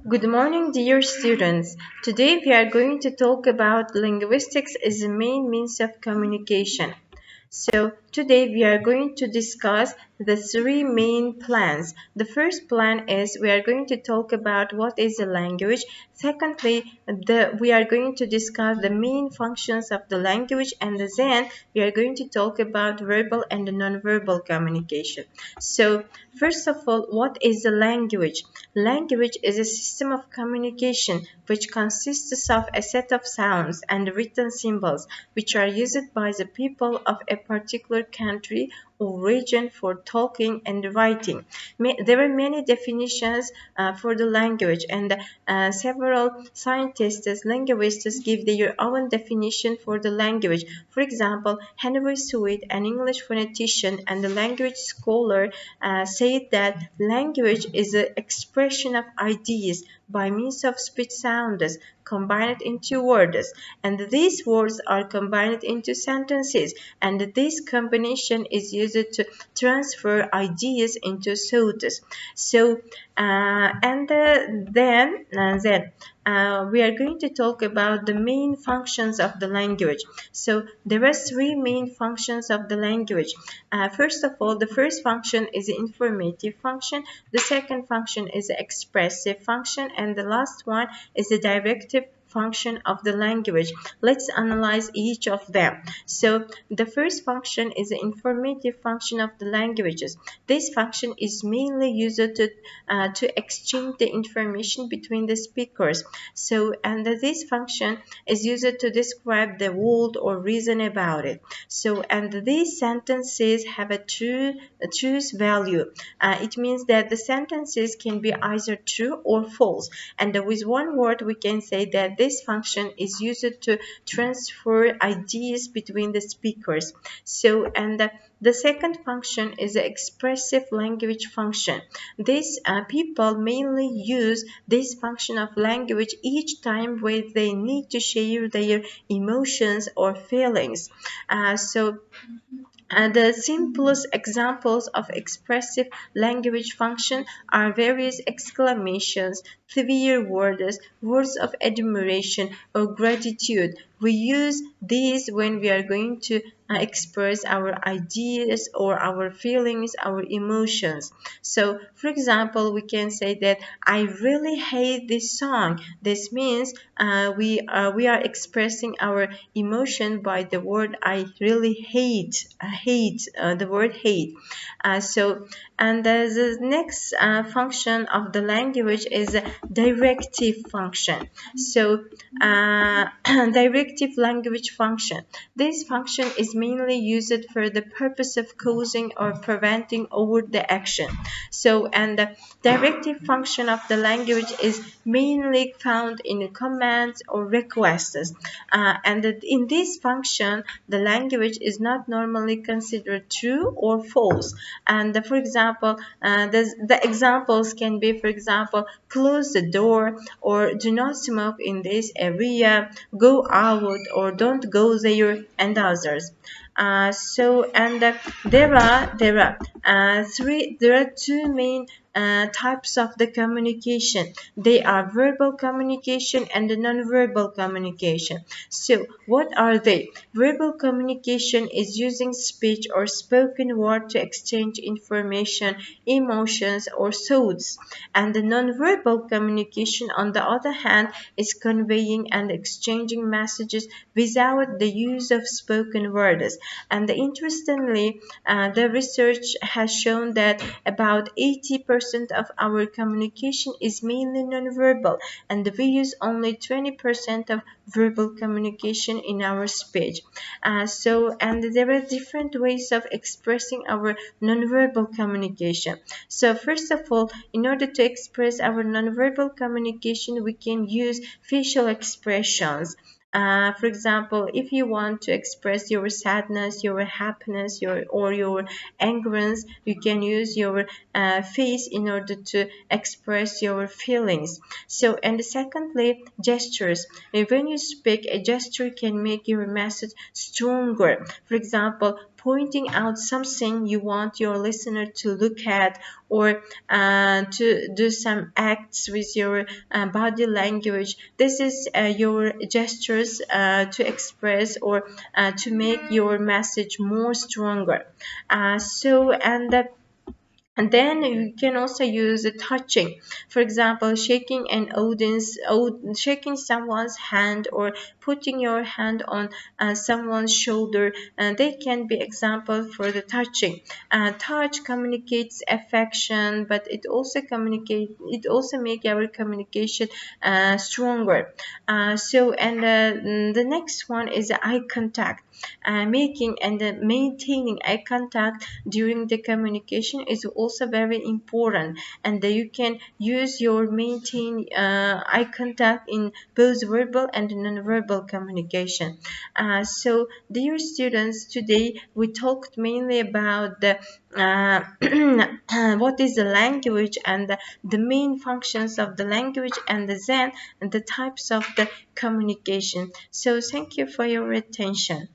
Good morning, dear students. Today we are going to talk about linguistics as a main means of communication. So today we are going to discuss the three main plans. The first plan is we are going to talk about what is a language. Secondly, we are going to discuss the main functions of the language, and then we are going to talk about verbal and non-verbal communication. So first of all, what is a language? Language is a system of communication which consists of a set of sounds and written symbols which are used by the people of a particular country or region for talking and writing. There are many definitions for the language, and several scientists, linguists give their own definition for the language. For example, Henry Sweet, an English phonetician and a language scholar, said that language is an expression of ideas by means of speech sounds combined into words, and these words are combined into sentences, and this combination is used to transfer ideas into thoughts. So we are going to talk about the main functions of the language. So there are three main functions of the language. First of all, the first function is the informative function, the second function is the expressive function, and the last one is the directive function of the language. Let's analyze each of them. So the first function is the informative function of the languages. This function is mainly used to exchange the information between the speakers. So and this function is used to describe the world or reason about it. So and these sentences have a truth value. It means that the sentences can be either true or false, and with one word we can say that this function is used to transfer ideas between the speakers. So and the second function is the expressive language function. These people mainly use this function of language each time where they need to share their emotions or feelings. The simplest examples of expressive language function are various exclamations, clear words, words of admiration or gratitude. We use these when we are going to express our ideas or our feelings, our emotions. So, for example, we can say that I really hate this song. This means we are expressing our emotion by the word I really hate. The word hate. The next function of the language is a directive function. So directive language function. This function is mainly used for the purpose of causing or preventing overt the action. So and the directive function of the language is mainly found in commands or requests. In this function, the language is not normally considered true or false. And for example, the examples can be, for example, close the door or do not smoke in this area, go out or don't go there, and others. There are two main types of the communication. They are verbal communication and the non-verbal communication. So what are they? Verbal communication is using speech or spoken word to exchange information, emotions, or thoughts. And the non-verbal communication, on the other hand, is conveying and exchanging messages without the use of spoken words. And interestingly, the research has shown that about 80% of our communication is mainly nonverbal, and we use only 20% of verbal communication in our speech. And there are different ways of expressing our nonverbal communication. So first of all, in order to express our nonverbal communication, we can use facial expressions. For example, if you want to express your sadness, your happiness, your anger, you can use your face in order to express your feelings. So, and secondly, gestures. When you speak, a gesture can make your message stronger. For example, pointing out something you want your listener to look at, or to do some acts with your body language. This is your gestures to express or to make your message more stronger. And then you can also use touching. For example, shaking an audience, shaking someone's hand, or putting your hand on someone's shoulder. They can be example for the touching. Touch communicates affection, but it also make our communication stronger. The next one is eye contact. Making and maintaining eye contact during the communication is also very important, and you can use your maintain eye contact in both verbal and non-verbal communication. Dear students, today we talked mainly about the what is the language, and the main functions of the language, and then the types of the communication. So thank you for your attention.